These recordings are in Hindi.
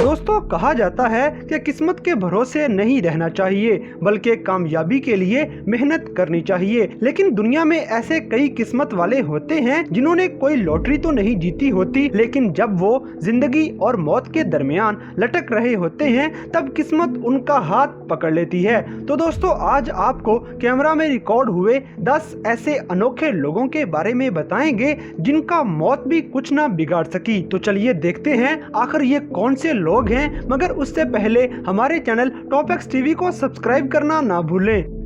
दोस्तों कहा जाता है कि किस्मत के भरोसे नहीं रहना चाहिए, बल्कि कामयाबी के लिए मेहनत करनी चाहिए। लेकिन दुनिया में ऐसे कई किस्मत वाले होते हैं जिन्होंने कोई लॉटरी तो नहीं जीती होती, लेकिन जब वो जिंदगी और मौत के दरमियान लटक रहे होते हैं तब किस्मत उनका हाथ पकड़ लेती है। तो दोस्तों आज आपको कैमरा में रिकॉर्ड हुए 10 ऐसे अनोखे लोगों के बारे में बताएंगे जिनका मौत भी कुछ ना बिगाड़ सकी। तो चलिए देखते हैं आखिर ये कौन से लोग हैं। मगर उससे पहले हमारे चैनल टॉप एक्स टीवी को सब्सक्राइब करना ना भूलें।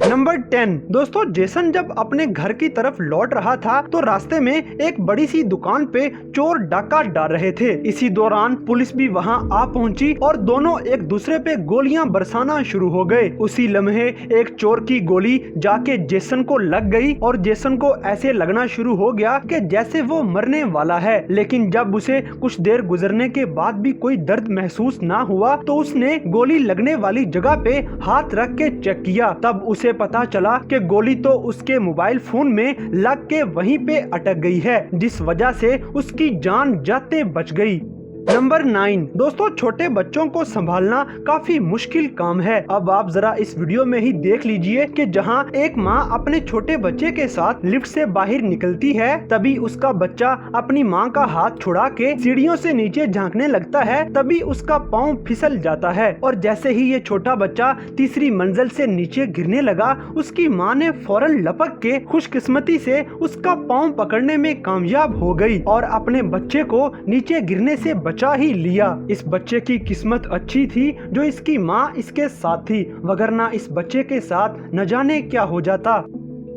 नंबर 10 दोस्तों, जेसन जब अपने घर की तरफ लौट रहा था तो रास्ते में एक बड़ी सी दुकान पे चोर डाका डाल रहे थे। इसी दौरान पुलिस भी वहां आ पहुंची और दोनों एक दूसरे पे गोलियां बरसाना शुरू हो गए। उसी लम्हे एक चोर की गोली जाके जेसन को लग गई और जेसन को ऐसे लगना शुरू हो गया कि जैसे वो मरने वाला है। लेकिन जब उसे कुछ देर गुजरने के बाद भी कोई दर्द महसूस ना हुआ तो उसने गोली लगने वाली जगह पे हाथ रख के चेक किया। तब उसे पता चला कि गोली तो उसके मोबाइल फोन में लग के वहीं पे अटक गई है, जिस वजह से उसकी जान जाते बच गई। नंबर 9 दोस्तों, छोटे बच्चों को संभालना काफी मुश्किल काम है। अब आप जरा इस वीडियो में ही देख लीजिए कि जहां एक मां अपने छोटे बच्चे के साथ लिफ्ट से बाहर निकलती है, तभी उसका बच्चा अपनी मां का हाथ छुड़ा के सीढ़ियों से नीचे झांकने लगता है। तभी उसका पाँव फिसल जाता है और जैसे ही ये छोटा बच्चा तीसरी मंजिल से नीचे गिरने लगा, उसकी मां ने फौरन लपक के खुशकिस्मती से उसका पाँव पकड़ने में कामयाब हो गई और अपने बच्चे को नीचे गिरने से बचा ही लिया। इस बच्चे की किस्मत अच्छी थी जो इसकी माँ इसके साथ थी, वगरना इस बच्चे के साथ न जाने क्या हो जाता।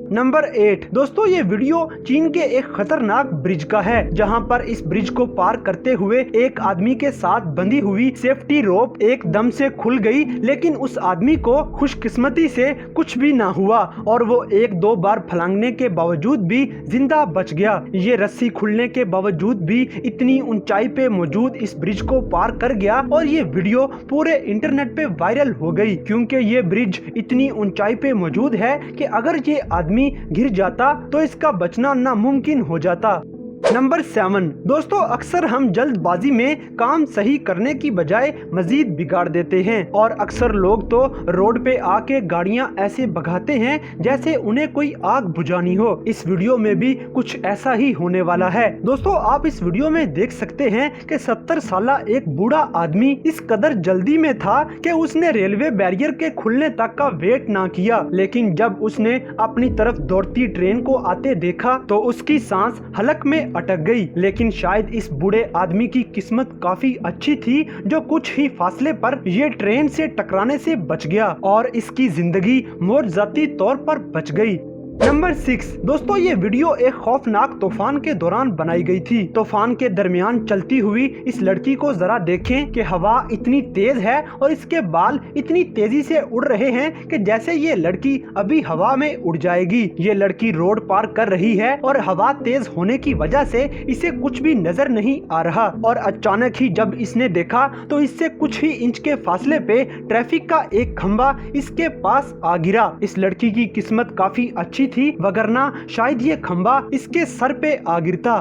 नंबर 8 दोस्तों, ये वीडियो चीन के एक खतरनाक ब्रिज का है, जहां पर इस ब्रिज को पार करते हुए एक आदमी के साथ बंधी हुई सेफ्टी रोप एकदम से खुल गई। लेकिन उस आदमी को खुशकिस्मती से कुछ भी ना हुआ और वो 1-2 बार फलांगने के बावजूद भी जिंदा बच गया। ये रस्सी खुलने के बावजूद भी इतनी ऊंचाई पे मौजूद इस ब्रिज को पार कर गया और ये वीडियो पूरे इंटरनेट पे वायरल हो गई, क्योंकि ये ब्रिज इतनी ऊंचाई पे मौजूद है कि अगर ये आदमी गिर जाता तो इसका बचना नामुमकिन हो जाता। नंबर 7 दोस्तों, अक्सर हम जल्दबाजी में काम सही करने की बजाय मजीद बिगाड़ देते हैं और अक्सर लोग तो रोड पे आके गाड़ियां ऐसे भगाते हैं जैसे उन्हें कोई आग बुझानी हो। इस वीडियो में भी कुछ ऐसा ही होने वाला है। दोस्तों आप इस वीडियो में देख सकते हैं कि 70 साल एक बूढ़ा आदमी इस कदर जल्दी में था कि उसने रेलवे बैरियर के खुलने तक का वेट ना किया, लेकिन जब उसने अपनी तरफ दौड़ती ट्रेन को आते देखा तो उसकी सांस हलक में अटक गई। लेकिन शायद इस बूढ़े आदमी की किस्मत काफी अच्छी थी जो कुछ ही फासले पर ये ट्रेन से टकराने से बच गया और इसकी जिंदगी मौजूदी तौर पर बच गई। नंबर 6 दोस्तों, ये वीडियो एक खौफनाक तूफान के दौरान बनाई गई थी। तूफान के दरमियान चलती हुई इस लड़की को जरा देखें कि हवा इतनी तेज है और इसके बाल इतनी तेजी से उड़ रहे हैं कि जैसे ये लड़की अभी हवा में उड़ जाएगी। ये लड़की रोड पार कर रही है और हवा तेज होने की वजह से इसे कुछ भी नजर नहीं आ रहा और अचानक ही जब इसने देखा तो इससे कुछ ही इंच के फासले पे ट्रैफिक का एक खंभा इसके पास आ गिरा। इस लड़की की किस्मत काफी अच्छी थी, वगरना शायद ये खंभा इसके सर पे आ गिरता।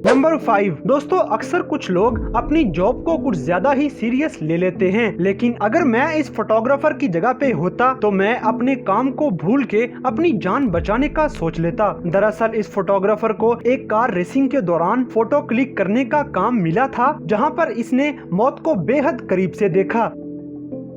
नंबर 5 दोस्तों, अक्सर कुछ लोग अपनी जॉब को कुछ ज्यादा ही सीरियस ले लेते हैं, लेकिन अगर मैं इस फोटोग्राफर की जगह पे होता तो मैं अपने काम को भूल के अपनी जान बचाने का सोच लेता। दरअसल इस फोटोग्राफर को एक कार रेसिंग के दौरान फोटो क्लिक करने का काम मिला था, जहां पर इसने मौत को बेहद करीब से देखा।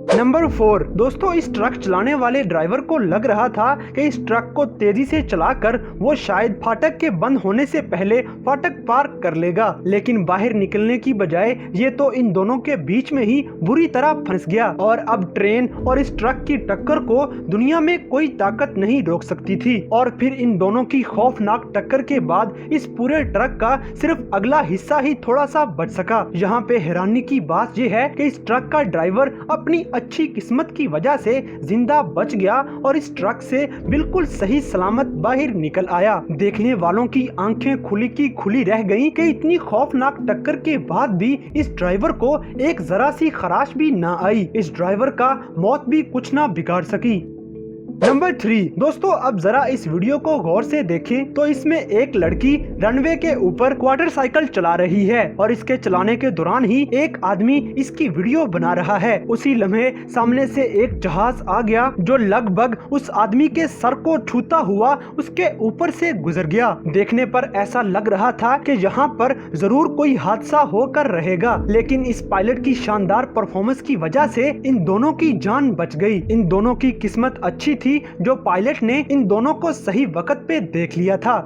नंबर 4 दोस्तों, इस ट्रक चलाने वाले ड्राइवर को लग रहा था कि इस ट्रक को तेजी से चलाकर वो शायद फाटक के बंद होने से पहले फाटक पार कर लेगा, लेकिन बाहर निकलने की बजाय ये तो इन दोनों के बीच में ही बुरी तरह फंस गया और अब ट्रेन और इस ट्रक की टक्कर को दुनिया में कोई ताकत नहीं रोक सकती थी। और फिर इन दोनों की खौफनाक टक्कर के बाद इस पूरे ट्रक का सिर्फ अगला हिस्सा ही थोड़ा सा बच सका। यहाँ पे हैरानी की बात यह है कि इस ट्रक का ड्राइवर अपनी अच्छी किस्मत की वजह से जिंदा बच गया और इस ट्रक से बिल्कुल सही सलामत बाहर निकल आया। देखने वालों की आंखें खुली की खुली रह गईं कि इतनी खौफनाक टक्कर के बाद भी इस ड्राइवर को एक जरा सी खराश भी ना आई। इस ड्राइवर का मौत भी कुछ ना बिगाड़ सकी। नंबर 3 दोस्तों, अब जरा इस वीडियो को गौर से देखें तो इसमें एक लड़की रनवे के ऊपर क्वार्टर साइकिल चला रही है और इसके चलाने के दौरान ही एक आदमी इसकी वीडियो बना रहा है। उसी लम्हे सामने से एक जहाज आ गया जो लगभग उस आदमी के सर को छूता हुआ उसके ऊपर से गुजर गया। देखने पर ऐसा लग रहा था कि यहाँ पर जरूर कोई हादसा होकर रहेगा, लेकिन इस पायलट की शानदार परफॉर्मेंस की वजह से इन दोनों की जान बच गई। इन दोनों की किस्मत अच्छी थी जो पायलट ने इन दोनों को सही वक्त पे देख लिया था।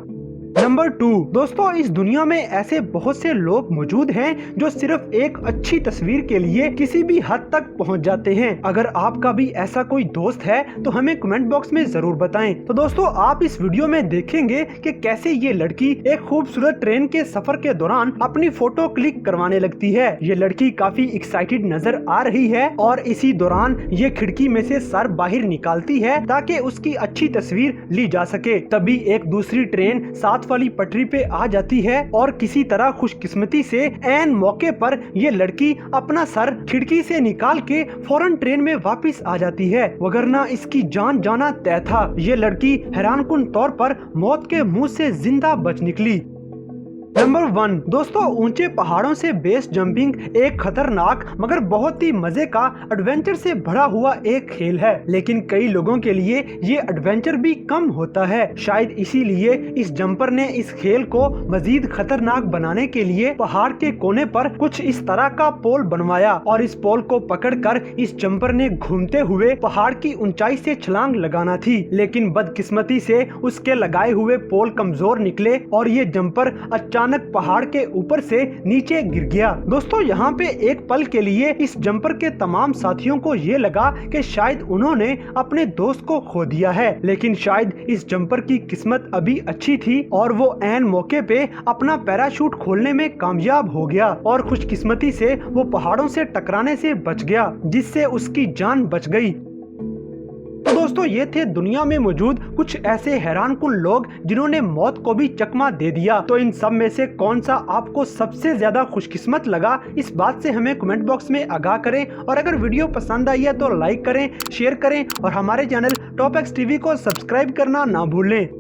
नंबर 2 दोस्तों, इस दुनिया में ऐसे बहुत से लोग मौजूद हैं जो सिर्फ एक अच्छी तस्वीर के लिए किसी भी हद तक पहुंच जाते हैं। अगर आपका भी ऐसा कोई दोस्त है तो हमें कमेंट बॉक्स में जरूर बताएं। तो दोस्तों, आप इस वीडियो में देखेंगे कि कैसे ये लड़की एक खूबसूरत ट्रेन के सफर के दौरान अपनी फोटो क्लिक करवाने लगती है। ये लड़की काफी एक्साइटेड नजर आ रही है और इसी दौरान ये खिड़की में से सर बाहर निकालती है ताकि उसकी अच्छी तस्वीर ली जा सके। तभी एक दूसरी ट्रेन साथ वाली पटरी पे आ जाती है और किसी तरह खुशकिस्मती से ऐन मौके पर ये लड़की अपना सर खिड़की से निकाल के फौरन ट्रेन में वापस आ जाती है, वगरना इसकी जान जाना तय था। ये लड़की हैरानकुन तौर पर मौत के मुंह से जिंदा बच निकली। नंबर 1 दोस्तों, ऊंचे पहाड़ों से बेस जंपिंग एक खतरनाक मगर बहुत ही मजे का एडवेंचर से भरा हुआ एक खेल है, लेकिन कई लोगों के लिए ये एडवेंचर भी कम होता है। शायद इसीलिए इस जंपर ने इस खेल को मजीद खतरनाक बनाने के लिए पहाड़ के कोने पर कुछ इस तरह का पोल बनवाया और इस पोल को पकड़कर इस जंपर ने घूमते हुए पहाड़ की ऊंचाई से छलांग लगाना थी, लेकिन बदकिस्मती से उसके लगाए हुए पोल कमजोर निकले और ये जंपर अचानक पहाड़ के ऊपर से नीचे गिर गया। दोस्तों, यहाँ पे एक पल के लिए इस जंपर के तमाम साथियों को ये लगा कि शायद उन्होंने अपने दोस्त को खो दिया है, लेकिन शायद इस जंपर की किस्मत अभी अच्छी थी और वो ऐन मौके पे अपना पैराशूट खोलने में कामयाब हो गया और खुशकिस्मती से वो पहाड़ों से टकराने से बच गया, जिससे उसकी जान बच गई। तो दोस्तों, ये थे दुनिया में मौजूद कुछ ऐसे हैरानकुन लोग जिन्होंने मौत को भी चकमा दे दिया। तो इन सब में से कौन सा आपको सबसे ज्यादा खुशकिस्मत लगा, इस बात से हमें कमेंट बॉक्स में आगाह करें। और अगर वीडियो पसंद आई है तो लाइक करें, शेयर करें और हमारे चैनल टॉप एक्स टीवी को सब्सक्राइब करना ना भूलें।